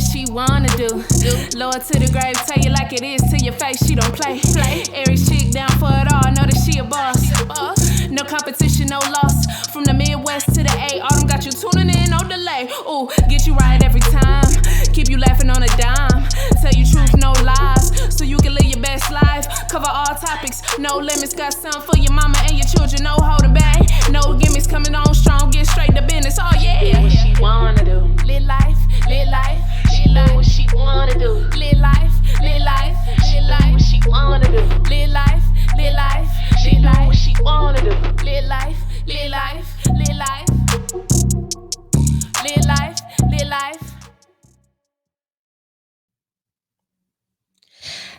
what she wanna do. Lower to the grave, tell you like it is to your face, she don't play. Aries chick down for it all, know that she a boss. No competition, no loss. From the Midwest to the A, autumn got you tuning in, no delay. Ooh, get you right every time. Keep you laughing on a dime. Tell you truth, no lies, so you can live your best life. Cover all topics, no limits. Got something for your mama and your children, no holding back. No gimmicks, coming on strong, get straight to business. Oh yeah. What she wanna do? Live life, live life, She live do what life. she wanna do. Live life, live life, live life. What she wanna do. Live life, live life, She live do what life. she wanna do. Live life, live life, live life. Live life, live life.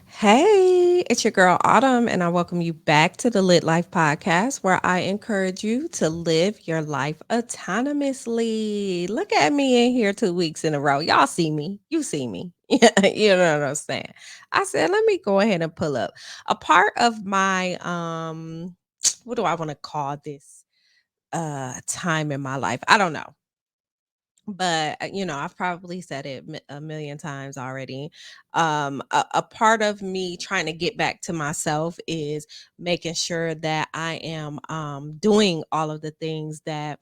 Hey, it's your girl Autumn, and I welcome you back to the Lit Life Podcast, where I encourage you to live your life autonomously. Look at me in here 2 weeks in a row. Y'all see me. You see me. You know what I'm saying? I said, let me go ahead and pull up a part of my what do I want to call this time in my life? I don't know. But I've probably said it a million times already. A part of me trying to get back to myself is making sure that I am doing all of the things that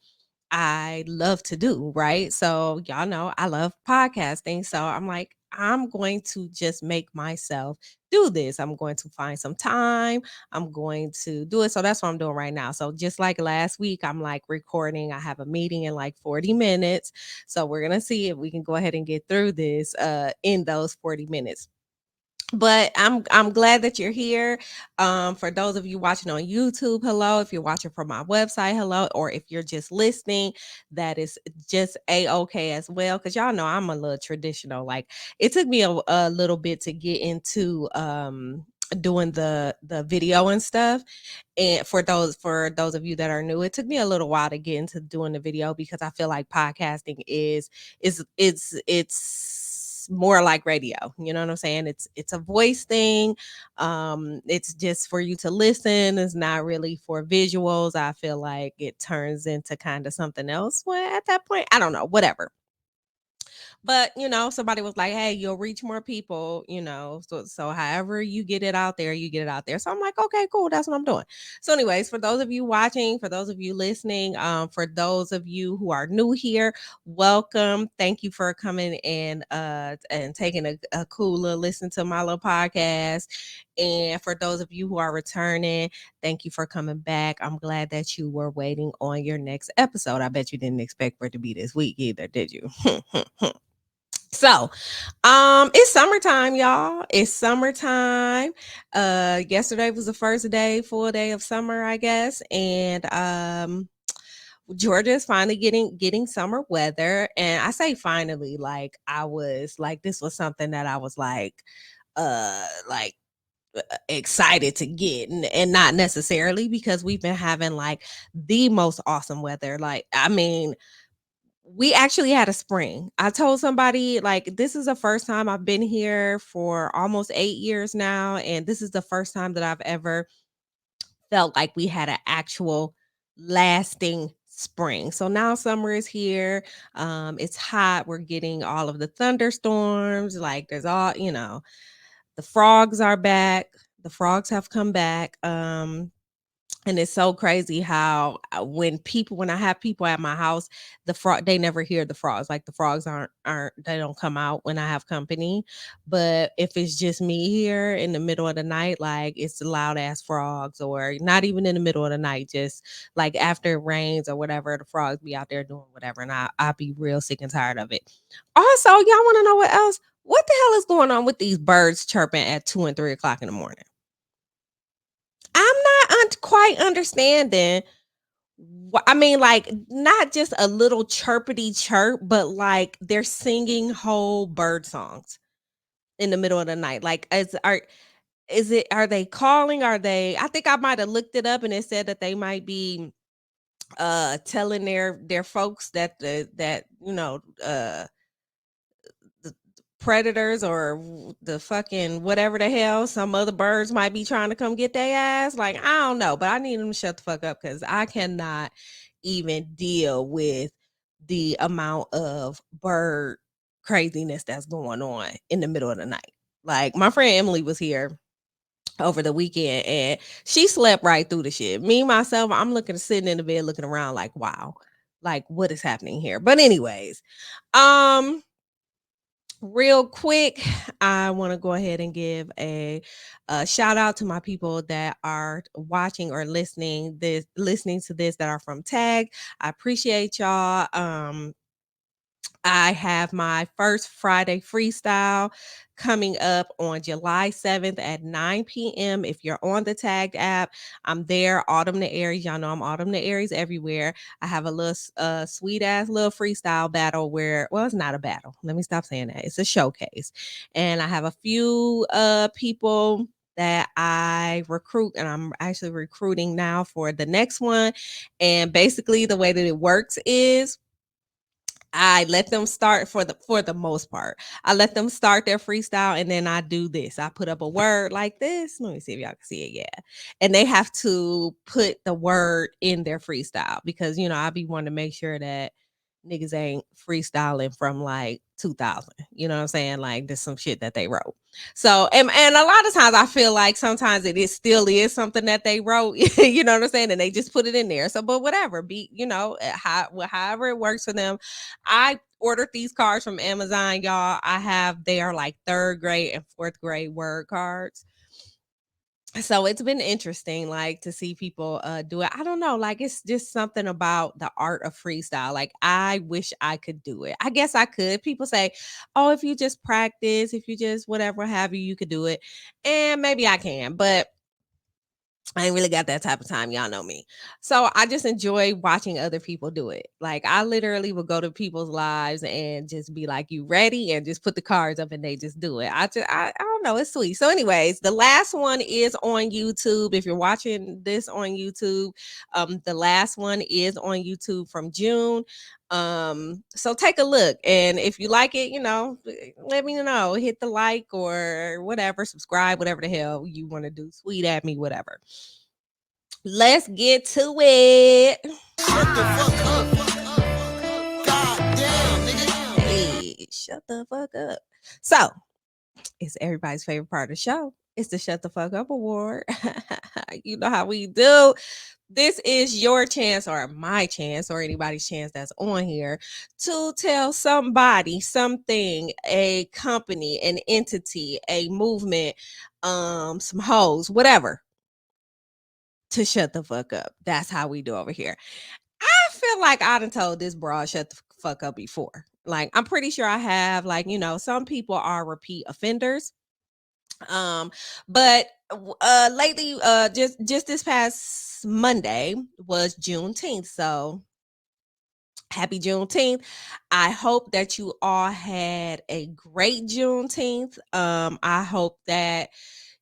I love to do, right? So y'all know I love podcasting. So I'm like, I'm going to just make myself do this. I'm going to find some time. I'm going to do it. So that's what I'm doing right now. So just like last week, I'm like recording. I have a meeting in like 40 minutes. So we're gonna see if we can go ahead and get through this in those 40 minutes. But I'm glad that you're here. For those of you watching on YouTube, hello. If you're watching from my website, hello. Or if you're just listening, that is just a-okay as well. Because y'all know I'm a little traditional. Like it took me a little bit to get into doing the video and stuff. And for those of you that are new, it took me a little while to get into doing the video because I feel like podcasting it's more like radio. You know what I'm saying? It's a voice thing. It's just for you to listen. It's not really for visuals. I feel like it turns into kind of something else. Well, at that point, I don't know, whatever. But somebody was like, hey, you'll reach more people, so however you get it out there, you get it out there. So I'm like, okay, cool, that's what I'm doing. So anyways, for those of you watching, for those of you listening, for those of you who are new here, welcome. Thank you for coming and taking a cool little listen to my little podcast. And for those of you who are returning, thank you for coming back. I'm glad that you were waiting on your next episode. I bet you didn't expect for it to be this week either, did you? So, it's summertime, y'all. It's summertime. Yesterday was the first day, full day of summer, I guess. And Georgia is finally getting summer weather. And I say finally, like I was like this was something that I was like excited to get, and not necessarily because we've been having like the most awesome weather. Like, I mean, we actually had a spring. I told somebody like this is the first time I've been here for almost 8 years now, and this is the first time that I've ever felt like we had an actual lasting spring. So now summer is here. It's hot. We're getting all of the thunderstorms. Like there's all, the frogs are back. The frogs have come back. And it's so crazy how when I have people at my house, they never hear the frogs. Like the frogs aren't they don't come out when I have company. But if it's just me here in the middle of the night, like it's loud ass frogs, or not even in the middle of the night, just like after it rains or whatever, the frogs be out there doing whatever, and I'll be real sick and tired of it. Also, y'all want to know what else? What the hell is going on with these birds chirping at 2 and 3 o'clock in the morning? I'm not quite understanding. I mean, like, not just a little chirpity chirp, but like they're singing whole bird songs in the middle of the night. Like, are they calling? Are they? I think I might have looked it up, and it said that they might be telling their folks that the predators or the fucking whatever the hell, some other birds might be trying to come get their ass. Like, I don't know, but I need them to shut the fuck up because I cannot even deal with the amount of bird craziness that's going on in the middle of the night. Like my friend Emily was here over the weekend and she slept right through the shit. Me myself, I'm looking sitting in the bed looking around like, wow, like what is happening here? But anyways, um real quick, I want to go ahead and give a shout out to my people that are watching or listening to this that are from Tag. I appreciate y'all. I have my first Friday freestyle coming up on July 7th at 9 p.m. If you're on the Tagged app, I'm there. Autumn the Aries. Y'all know I'm Autumn the Aries everywhere. I have a little sweet ass little freestyle battle where, well, it's not a battle. Let me stop saying that. It's a showcase. And I have a few people that I recruit, and I'm actually recruiting now for the next one. And basically the way that it works is I let them start for the most part. I let them start their freestyle and then I do this. I put up a word like this. Let me see if y'all can see it. Yeah. And they have to put the word in their freestyle because I be wanting to make sure that niggas ain't freestyling from like 2000. You know what I'm saying? Like there's some shit that they wrote. So and a lot of times I feel like sometimes it is still is something that they wrote, you know what I'm saying? And they just put it in there. So but whatever, however it works for them. I ordered these cards from Amazon, y'all. They are like third grade and fourth grade word cards. So it's been interesting like to see people do it. I don't know, like it's just something about the art of freestyle. Like I wish I could do it. I guess I could. People say, oh, if you just practice, if you just whatever have you could do it. And maybe I can, but I ain't really got that type of time. Y'all know me. So I just enjoy watching other people do it. Like I literally will go to people's lives and just be like, you ready? And just put the cards up and they just do it. I don't know. It's sweet. So anyways, the last one is on YouTube. If you're watching this on YouTube, the last one is on YouTube from June. So take a look. And if you like it, let me know. Hit the like or whatever, subscribe, whatever the hell you want to do. Tweet at me, whatever. Let's get to it. Shut the fuck up. God damn, nigga. Hey, shut the fuck up. So, it's everybody's favorite part of the show. It's the Shut the Fuck Up Award. You know how we do. This is your chance or my chance or anybody's chance that's on here to tell somebody, something, a company, an entity, a movement, some hoes, whatever, to shut the fuck up. That's how we do over here. I feel like I done told this broad shut the fuck up before. Like I'm pretty sure I have. Like some people are repeat offenders. But lately, just this past Monday was Juneteenth. So happy Juneteenth. I hope that you all had a great Juneteenth. I hope that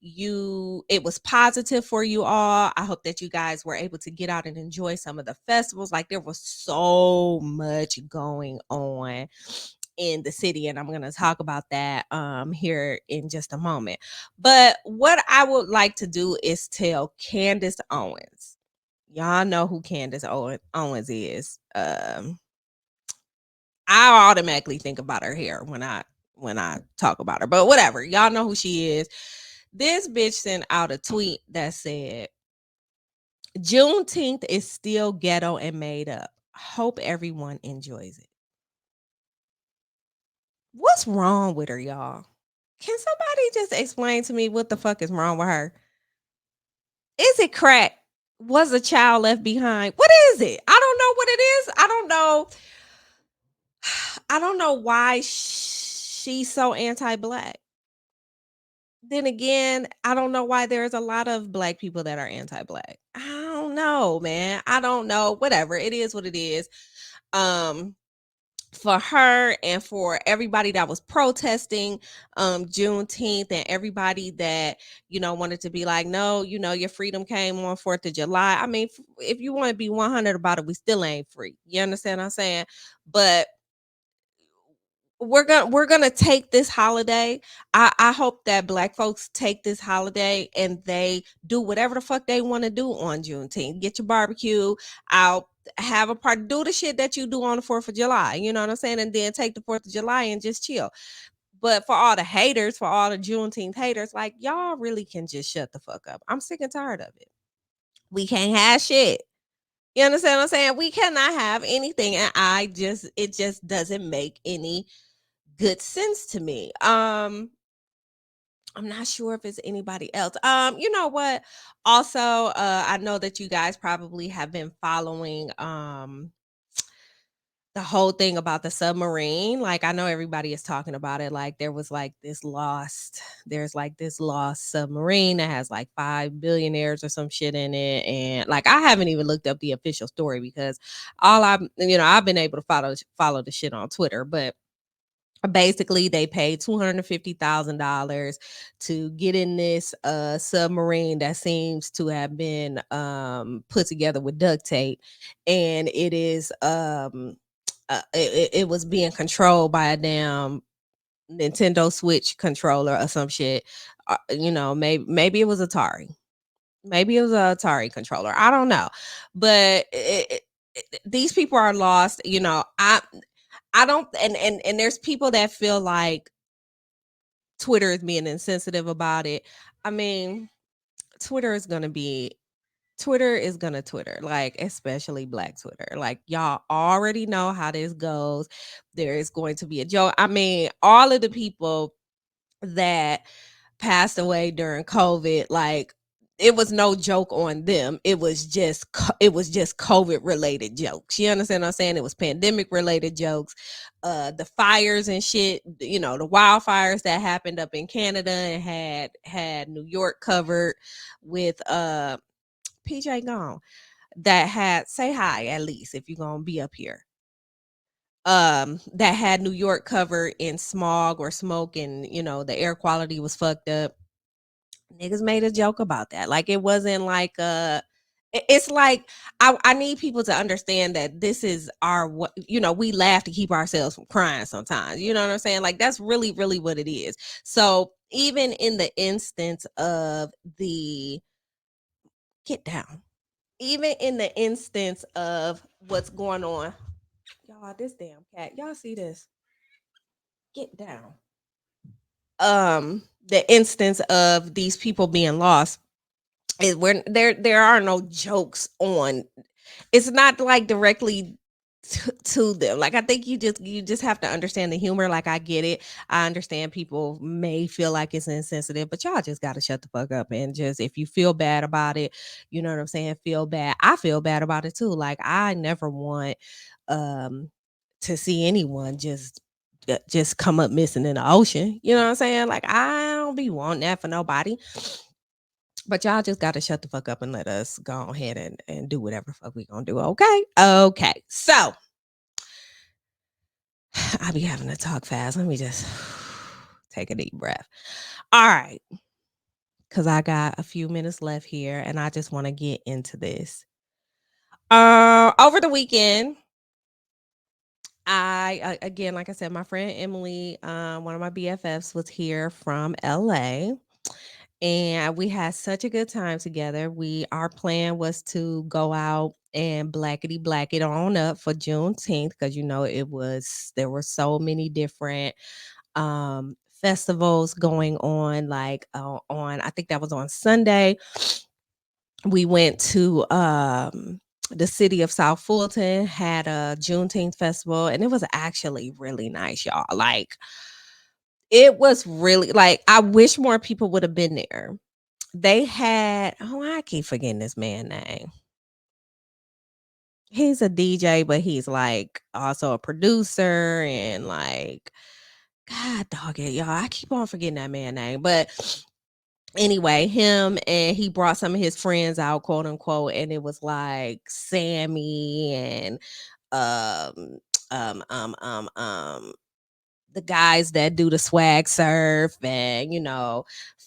it was positive for you all. I hope that you guys were able to get out and enjoy some of the festivals. Like there was so much going on in the city, and I'm going to talk about that here in just a moment. But what I would like to do is tell Candace Owens. Y'all know who Candace Owens is. I automatically think about her hair when I talk about her. But whatever, y'all know who she is. This bitch sent out a tweet that said, Juneteenth is still ghetto and made up. Hope everyone enjoys it. What's wrong with her, y'all? Can somebody just explain to me what the fuck is wrong with her? Is it crack? Was a child left behind? What is it? I don't know what it is. I don't know. I don't know why she's so anti-black. Then again, I don't know why there's a lot of black people that are anti-black. I don't know, man. I don't know. Whatever. It is what it is. For her and for everybody that was protesting Juneteenth and everybody that wanted to be like, no, your freedom came on 4th of July. I mean, if you want to be 100 about it, we still ain't free. You understand what I'm saying? But we're gonna take this holiday. I hope that Black folks take this holiday and they do whatever the fuck they want to do on Juneteenth. Get your barbecue out, have a party, do the shit that you do on the 4th of July. You know what I'm saying? And then take the 4th of July and just chill. But for all the haters, for all the Juneteenth haters, like y'all really can just shut the fuck up. I'm sick and tired of it. We can't have shit. You understand what I'm saying? We cannot have anything. And it just doesn't make any good sense to me. I'm not sure if it's anybody else. You know what? Also, I know that you guys probably have been following the whole thing about the submarine. Like I know everybody is talking about it. Like there's like this lost submarine that has like 5 billionaires or some shit in it. And like I haven't even looked up the official story because I've been able to follow the shit on Twitter, but basically they paid $250,000 to get in this submarine that seems to have been put together with duct tape, and it was being controlled by a damn Nintendo Switch controller or some shit. Maybe it was Atari. Maybe it was a Atari controller. I don't know, but these people are lost. I don't, and there's people that feel like Twitter is being insensitive about it. I mean, Twitter is gonna be Twitter is gonna Twitter, like especially Black Twitter. Like y'all already know how this goes. There is going to be a joke. I mean, all of the people that passed away during COVID, like it was no joke on them. It was just COVID related jokes. You understand what I'm saying? It was pandemic related jokes. The fires and shit, the wildfires that happened up in Canada and had New York covered with PJ gone. That had, say hi at least if you're gonna be up here. That had New York covered in smog or smoke, and the air quality was fucked up. Niggas made a joke about that. Like it wasn't like it's like I need people to understand that this is our what we laugh to keep ourselves from crying sometimes. You know what I'm saying? Like that's really, really what it is. So even in the instance of the get down, even in the instance of what's going on, y'all, this damn cat, y'all see this? Get down. The instance of these people being lost is where there are no jokes on. It's not like directly to them. Like I think you just have to understand the humor. Like I get it. I understand people may feel like it's insensitive, but y'all just gotta shut the fuck up and just, if you feel bad about it, you know what I'm saying, feel bad. I feel bad about it too. Like I never want um to see anyone just come up missing in the ocean. You know what I'm saying? Like I don't be wanting that for nobody. But y'all just gotta shut the fuck up and let us go ahead and do whatever the fuck we gonna do. Okay. Okay. So I be having to talk fast. Let me just take a deep breath. All right. Cause I got a few minutes left here and I just want to get into this. Over the weekend, again, like I said, my friend Emily, one of my BFFs, was here from LA, and we had such a good time together. Our plan was to go out and blackety black it on up for Juneteenth, because there were so many different festivals going on. Like on I think that was on Sunday. We went to the city of South Fulton, had a Juneteenth festival, and it was actually really nice, y'all. Like it was really, like, I wish more people would have been there. They had, oh, I keep forgetting this man's name. He's a DJ, but he's like also a producer, and like, God dog it, y'all. I keep on forgetting that man's name. But anyway, him, and he brought some of his friends out, quote unquote, and it was like Sammy and um um um um um the guys that do the swag surf, and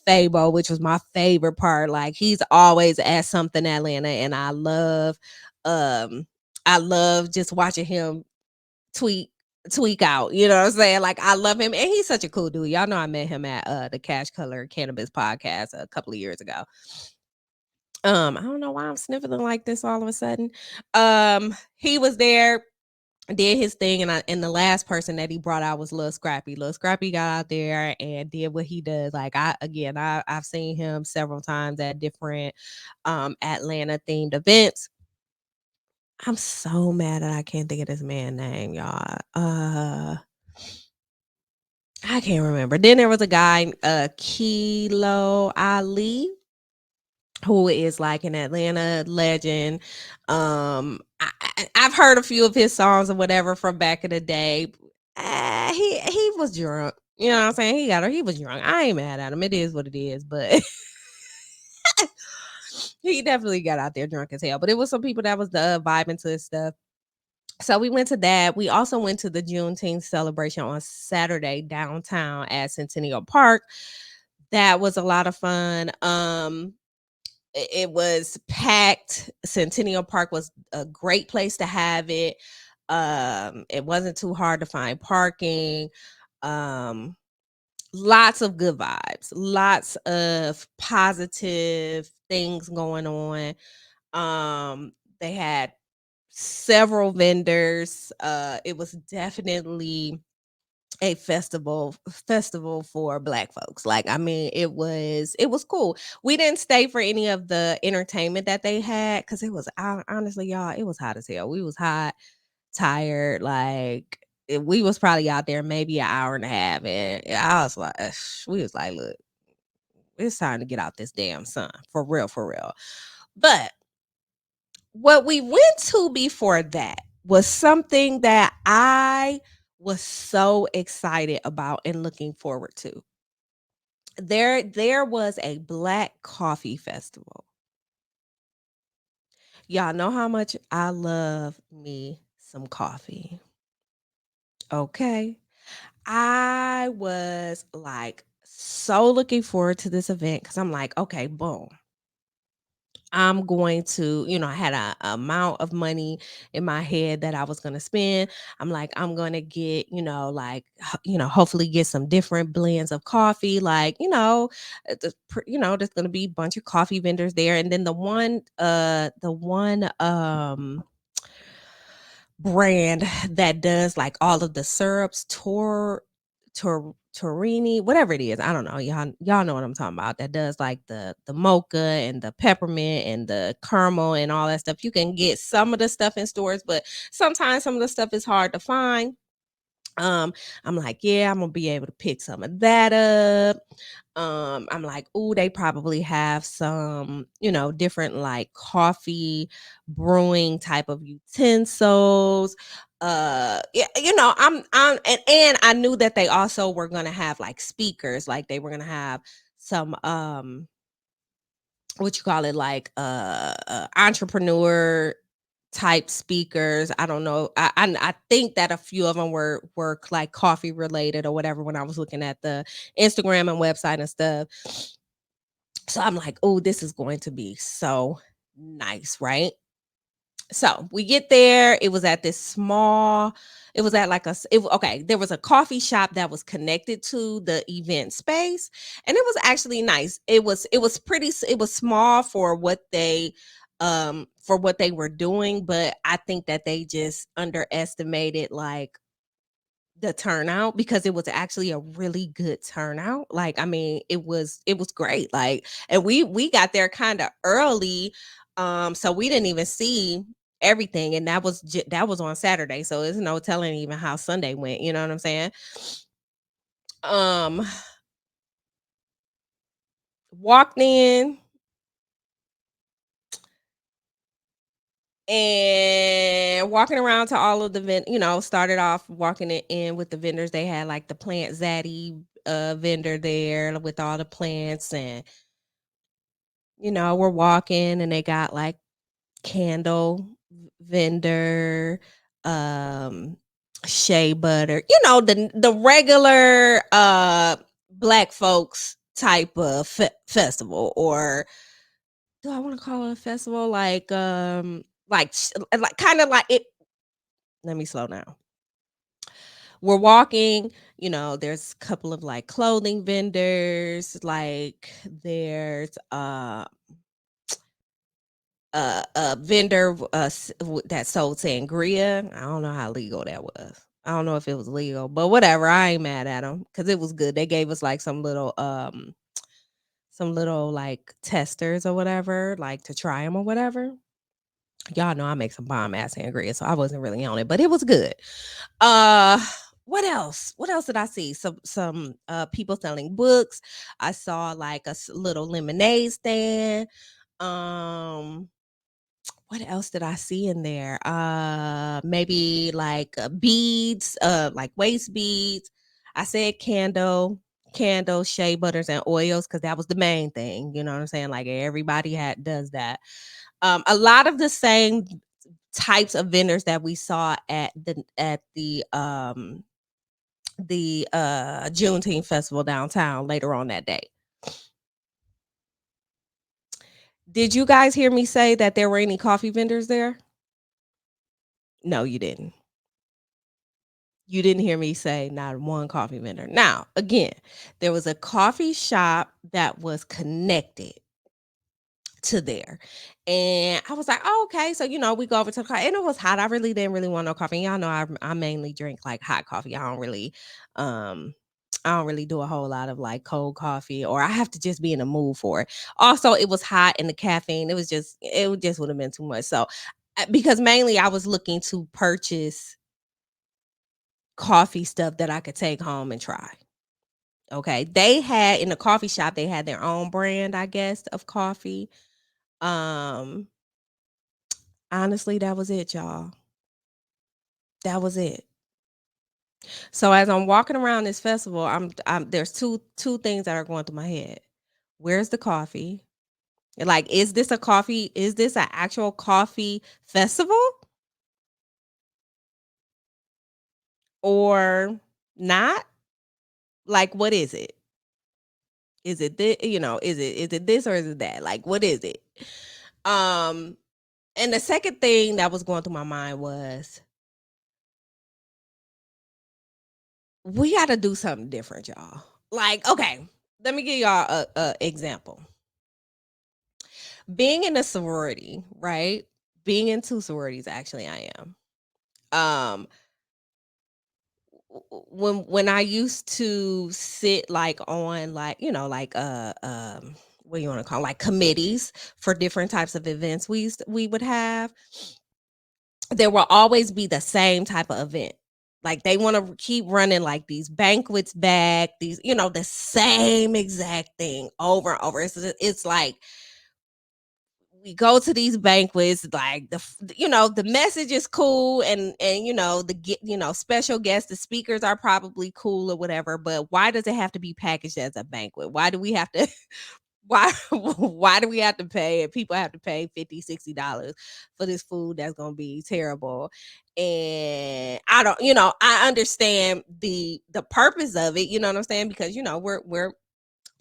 Fabo, which was my favorite part. Like he's always at something Atlanta, and I love just watching him tweet tweak out. You know what I'm saying? Like I love him, and he's such a cool dude. Y'all know I met him at the Cash Color Cannabis podcast a couple of years ago. I don't know why I'm sniffling like this all of a sudden. He was there, did his thing, and the last person that he brought out was Lil Scrappy. Lil Scrappy got out there and did what he does. Like I've seen him several times at different Atlanta themed events. I'm so mad that I can't think of this man's name, y'all. I can't remember. Then there was a guy, Kilo Ali, who is like an Atlanta legend. I've heard a few of his songs or whatever from back in the day. He was drunk. You know what I'm saying? He was drunk. I ain't mad at him. It is what it is, but he definitely got out there drunk as hell. But it was some people that was vibing to his stuff. So we went to that. We also went to the Juneteenth celebration on Saturday downtown at Centennial Park. That was a lot of fun. It was packed. Centennial Park was a great place to have it. It wasn't too hard to find parking. Um, Lots of good vibes, lots of positive things going on. They had several vendors. It was definitely a festival for Black folks. Like, I mean, it was cool. We didn't stay for any of the entertainment that they had because it was honestly, y'all, it was hot as hell. We was hot, tired, like we was probably out there maybe an hour and a half, and I was like, we was like, look, it's time to get out this damn sun for real, for real. But what we went to before that was something that I was so excited about and looking forward to. There was a Black coffee festival. Y'all know how much I love me some coffee. Okay. I was like so looking forward to this event because I'm like, okay, boom. I'm going to, I had a amount of money in my head that I was going to spend. I'm like, I'm going to get, hopefully get some different blends of coffee. Like, there's going to be a bunch of coffee vendors there. And then the one brand that does like all of the syrups, Torini, whatever it is. I don't know. Y'all know what I'm talking about. That does like the mocha and the peppermint and the caramel and all that stuff. You can get some of the stuff in stores, but sometimes some of the stuff is hard to find. I'm like, yeah, I'm gonna be able to pick some of that up. I'm like, oh, they probably have some, different like coffee brewing type of utensils. Yeah, and I knew that they also were gonna have like speakers, like they were gonna have some what you call it, like entrepreneur type speakers. I don't know. I think that a few of them were like coffee related or whatever when I was looking at the Instagram and website and stuff. So I'm like, oh, this is going to be so nice, right? So we get there. It was at this small. It was at like okay. There was a coffee shop that was connected to the event space, and it was actually nice. It was pretty. It was small for what they were doing, but I think that they just underestimated like the turnout because it was actually a really good turnout. Like, I mean, it was great. Like, and we got there kind of early, so we didn't even see everything, and that was on Saturday, so there's no telling even how Sunday went. You know what I'm saying? Um, Walked in and walking around to all of the started off walking it in with the vendors. They had like the plant zaddy vendor there with all the plants, and we're walking and they got like candle vendor, um shea butter, the regular Black folks type of festival. Or do I want to call it a festival? Like kind of like it. Let me slow down. we're walking, there's a couple of like clothing vendors, like there's a vendor that sold sangria. I don't know how legal that was. I don't know if it was legal, but whatever. I ain't mad at them because it was good. They gave us like some little like testers or whatever, like to try them or whatever. Y'all know I make some bomb ass sangria, so I wasn't really on it, but it was good. Uh what else? What else did I see? Some people selling books. I saw like a little lemonade stand. Um what else did I see in there? Maybe like beads, like waist beads. I said candles, shea butters, and oils because that was the main thing. You know what I'm saying? Like everybody does that. A lot of the same types of vendors that we saw at the Juneteenth festival downtown later on that day. Did you guys hear me say that there were any coffee vendors there? No, you didn't. You didn't hear me say not one coffee vendor. Now, again, there was a coffee shop that was connected to there. And I was like, oh, okay. So, we go over to the coffee. And it was hot. I really didn't really want no coffee. Y'all know I mainly drink like hot coffee. Um I don't really do a whole lot of like cold coffee, or I have to just be in the mood for it. Also, it was hot and the caffeine, it just would have been too much. So because mainly I was looking to purchase coffee stuff that I could take home and try. Okay. They had in the coffee shop, they had their own brand, I guess, of coffee. Um, Honestly, that was it, y'all. That was it. So as I'm walking around this festival, I'm there's two things that are going through my head. Where's the coffee? Like, is this a coffee? Is this an actual coffee festival or not? Like, what is it? Is it this? Is it this or is it that? Like, what is it? Um, and the second thing that was going through my mind was we got to do something different, y'all. Like, okay, let me give y'all a example. Being in a sorority, right? Being in two sororities, actually, I am. Um, when I used to sit like on like like what do you want to call like committees for different types of events we would have, there will always be the same type of event. Like they want to keep running like these banquets back, these the same exact thing over and over. It's like we go to these banquets, like the message is cool, and special guests, the speakers are probably cool or whatever, but why does it have to be packaged as a banquet? Why do we have to why do we have to pay, and people have to pay $50-$60 for this food that's gonna be terrible? And I don't, I understand the purpose of it, you know what I'm saying, because we're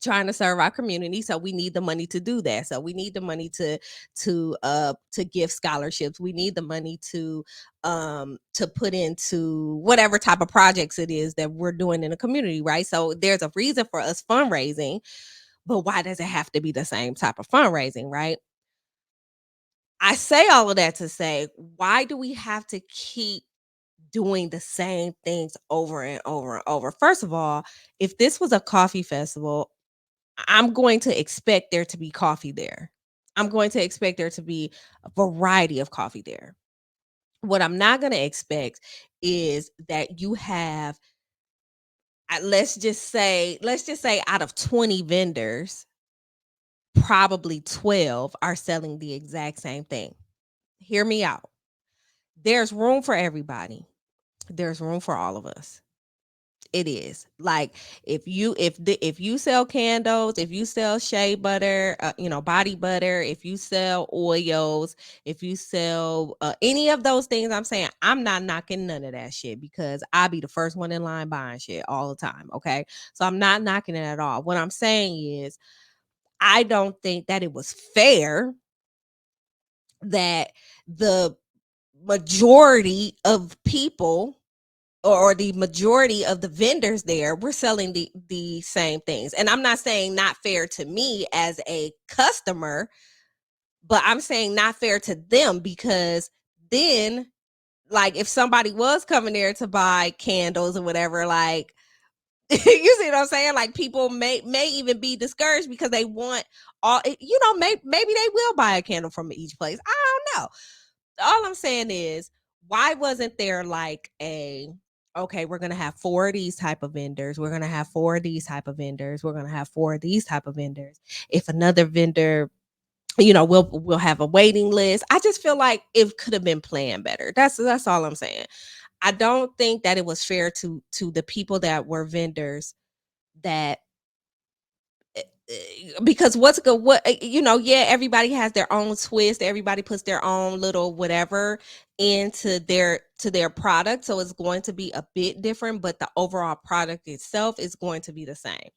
trying to serve our community, so we need the money to do that. So we need the money to give scholarships. We need the money to put into whatever type of projects it is that we're doing in the community, right? So there's a reason for us fundraising, but why does it have to be the same type of fundraising, right? I say all of that to say, why do we have to keep doing the same things over and over and over? First of all, if this was a coffee festival, I'm going to expect there to be coffee there. I'm going to expect there to be a variety of coffee there. What I'm not going to expect is that you have let's just say out of 20 vendors, probably 12 are selling the exact same thing. Hear me out. There's room for everybody. There's room for all of us. It is like if you sell candles, if you sell shea butter, body butter, if you sell oils, if you sell any of those things, I'm saying I'm not knocking none of that shit because I be the first one in line buying shit all the time. Okay, so I'm not knocking it at all. What I'm saying is I don't think that it was fair that the majority of people or the majority of the vendors there were selling the same things. And I'm not saying not fair to me as a customer, but I'm saying not fair to them, because then, like, if somebody was coming there to buy candles or whatever, like, you see what I'm saying? Like, people may even be discouraged because they want all, maybe they will buy a candle from each place. I don't know. All I'm saying is, why wasn't there like okay, we're gonna have 4 of these type of vendors, we're gonna have 4 of these type of vendors, we're gonna have 4 of these type of vendors. If another vendor, we'll have a waiting list. I just feel like it could have been planned better. That's all I'm saying. I don't think that it was fair to the people that were vendors, that because what's good, yeah, everybody has their own twist, everybody puts their own little whatever into their product, so it's going to be a bit different, but the overall product itself is going to be the same.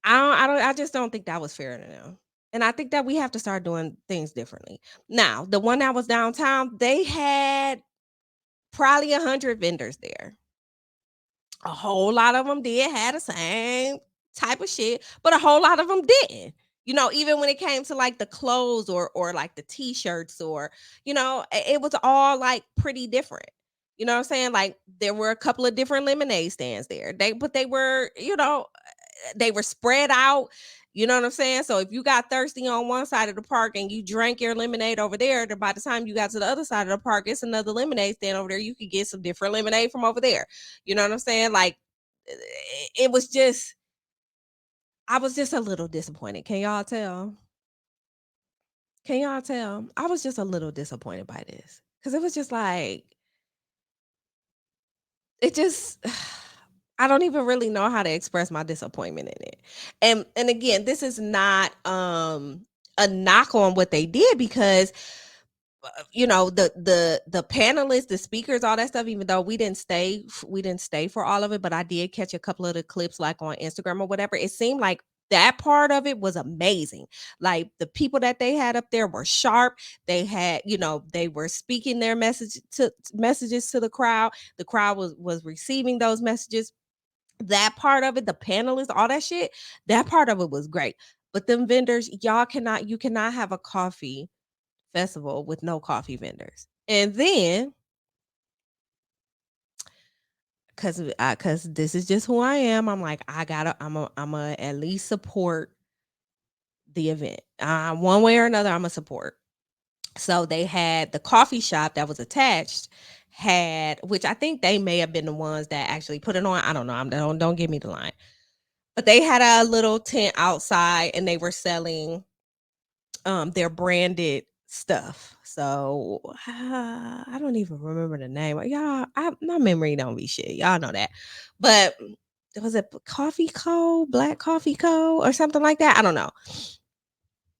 I just don't think that was fair to them. And I think that we have to start doing things differently. Now, the one that was downtown, they had probably 100 vendors there. A whole lot of them did had the same type of shit, but a whole lot of them didn't. Even when it came to like the clothes, or like the t-shirts, or it was all like pretty different. You know what I'm saying? Like, there were a couple of different lemonade stands there. They were, they were spread out. You know what I'm saying? So if you got thirsty on one side of the park and you drank your lemonade over there, then by the time you got to the other side of the park, it's another lemonade stand over there. You could get some different lemonade from over there. You know what I'm saying? Like, it was just, I was just a little disappointed. Can y'all tell? Can y'all tell? I was just a little disappointed by this, because it was just like, it just, I don't even really know how to express my disappointment in it. And again, this is not a knock on what they did, because the panelists, the speakers, all that stuff, even though we didn't stay for all of it, but I did catch a couple of the clips like on Instagram or whatever. It seemed like that part of it was amazing. Like, the people that they had up there were sharp. They had, they were speaking their messages to the crowd. The crowd was receiving those messages. That part of it, the panelists, all that shit, that part of it was great. But them vendors, you cannot have a coffee festival with no coffee vendors. And then, cause this is just who I am, I'm like, I'm a at least support the event. One way or another, I'm a support. So they had the coffee shop that was attached, which I think they may have been the ones that actually put it on. I don't know. Don't give me the line. But they had a little tent outside, and they were selling their branded stuff. So I don't even remember the name. Y'all, my memory don't be shit. Y'all know that. But was it Coffee Co, Black Coffee Co, or something like that? I don't know.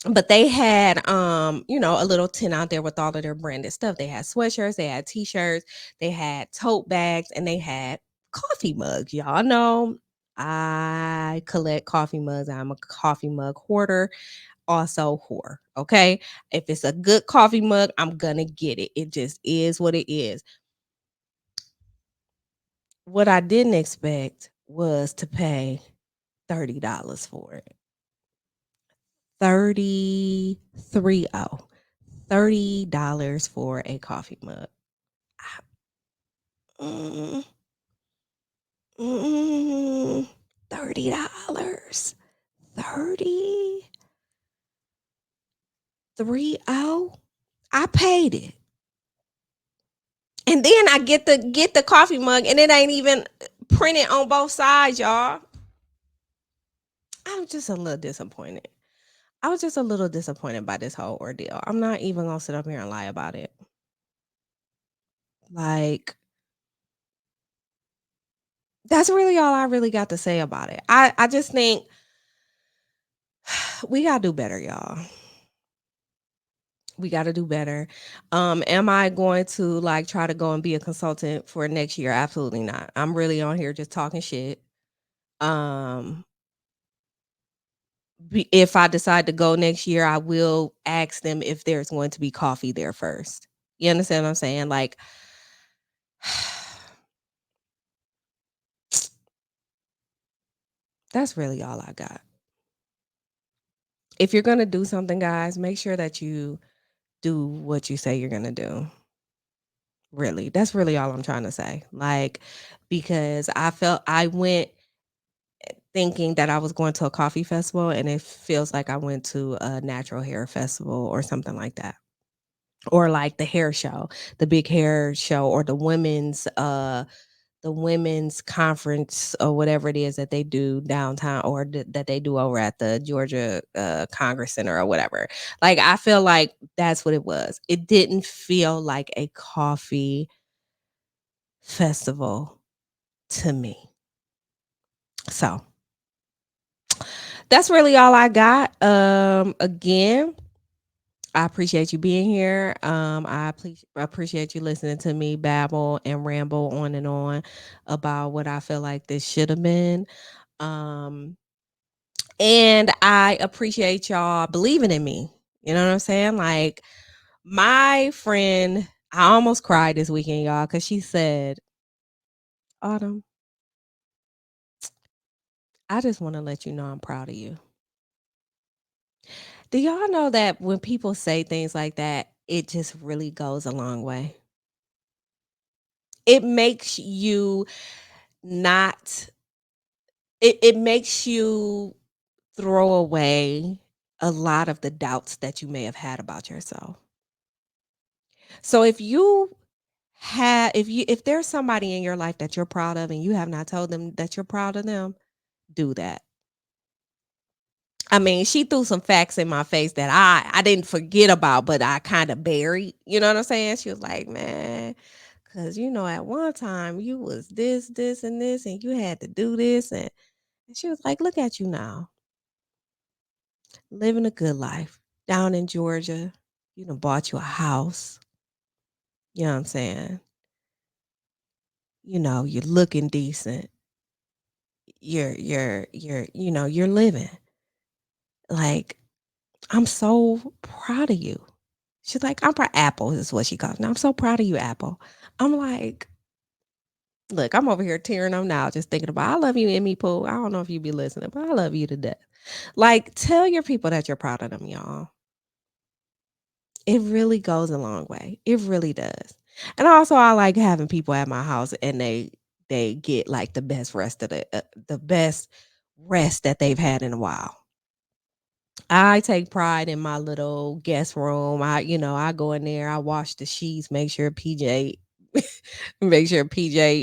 But they had a little tent out there with all of their branded stuff. They had sweatshirts, they had t-shirts, they had tote bags, and they had coffee mugs. Y'all know I collect coffee mugs. I'm a coffee mug hoarder, also whore. Okay. If it's a good coffee mug, I'm gonna get it. It just is what it is. What I didn't expect was to pay $30 for it. 33 $30 for a coffee mug. Mm, $30. 30 30. I paid it. And then I get the coffee mug, and it ain't even printed on both sides, y'all. I'm just a little disappointed. I was just a little disappointed by this whole ordeal. I'm not even gonna sit up here and lie about it. Like, that's really all I really got to say about it. I just think we gotta do better, y'all. We gotta do better. Am I going to like try to go and be a consultant for next year? Absolutely not. I'm really on here just talking shit. Um, if I decide to go next year, I will ask them if there's going to be coffee there first. You understand what I'm saying? Like, That's really all I got. If you're going to do something, guys, make sure that you do what you say you're going to do. Really. That's really all I'm trying to say. Like, because I went thinking that I was going to a coffee festival and it feels like I went to a natural hair festival or something like that. Or like the hair show, the big hair show, or the women's conference or whatever it is that they do downtown, or that they do over at the Georgia Congress Center or whatever. Like I feel like that's what it was. It didn't feel like a coffee festival to me. So that's really all I got. Again, I appreciate you being here. Appreciate you listening to me babble and ramble on and on about what I feel like this should have been. Um, and I appreciate y'all believing in me. You know what I'm saying? Like my friend, I almost cried this weekend, y'all, because she said, Autumn, I just want to let you know I'm proud of you. Do y'all know that when people say things like that, it just really goes a long way? It makes you not it makes you throw away a lot of the doubts that you may have had about yourself. So if there's somebody in your life that you're proud of and you have not told them that you're proud of them, do that. I mean, she threw some facts in my face that I didn't forget about, but I kind of buried. You know what I'm saying? She was like, "Man, cuz at one time you was this and this and you had to do this." And she was like, "Look at you now, living a good life down in Georgia. You done bought you a house. You know what I'm saying? You're looking decent. You're living. Like, I'm so proud of you." She's like, "I'm proud." Apple is what she calls me. "I'm so proud of you, Apple." I'm like, look, I'm over here tearing up now just thinking about, I love you, Emmy Pooh. I don't know if you be listening, but I love you to death. Like, tell your people that you're proud of them, y'all. It really goes a long way. It really does. And also, I like having people at my house and they get like the best rest that they've had in a while. I take pride in my little guest room. I go in there, I wash the sheets, make sure PJ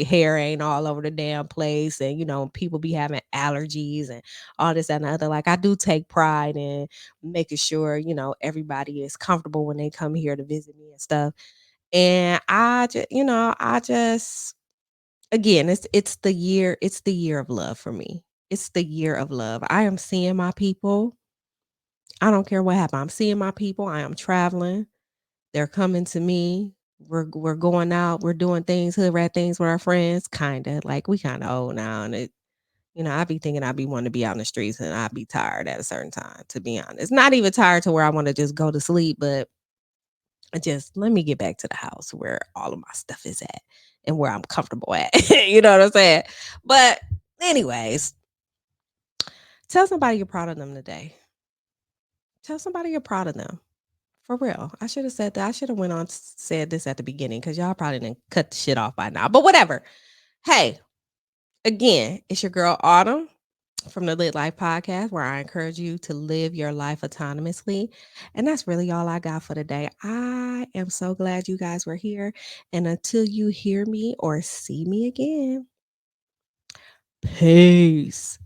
hair ain't all over the damn place. And, people be having allergies and all this and the other. Like, I do take pride in making sure, everybody is comfortable when they come here to visit me and stuff. And again, it's the year of love for me. It's the year of love. I am seeing my people. I don't care what happened. I'm seeing my people. I am traveling. They're coming to me. We're going out. We're doing things, hood rat things with our friends. Kinda like we kind of old now, and I be thinking I be wanting to be out in the streets, and I be tired at a certain time. To be honest, not even tired to where I want to just go to sleep, but just let me get back to the house where all of my stuff is at and where I'm comfortable at. You know what I'm saying? But anyways, tell somebody you're proud of them today. Tell somebody you're proud of them. For real. I should have said that. I should have went on said this at the beginning because y'all probably didn't cut the shit off by now. But whatever. Hey, again, it's your girl Autumn from the Lit Life Podcast, where I encourage you to live your life autonomously. And that's really all I got for today. I am so glad you guys were here. And until you hear me or see me again, peace.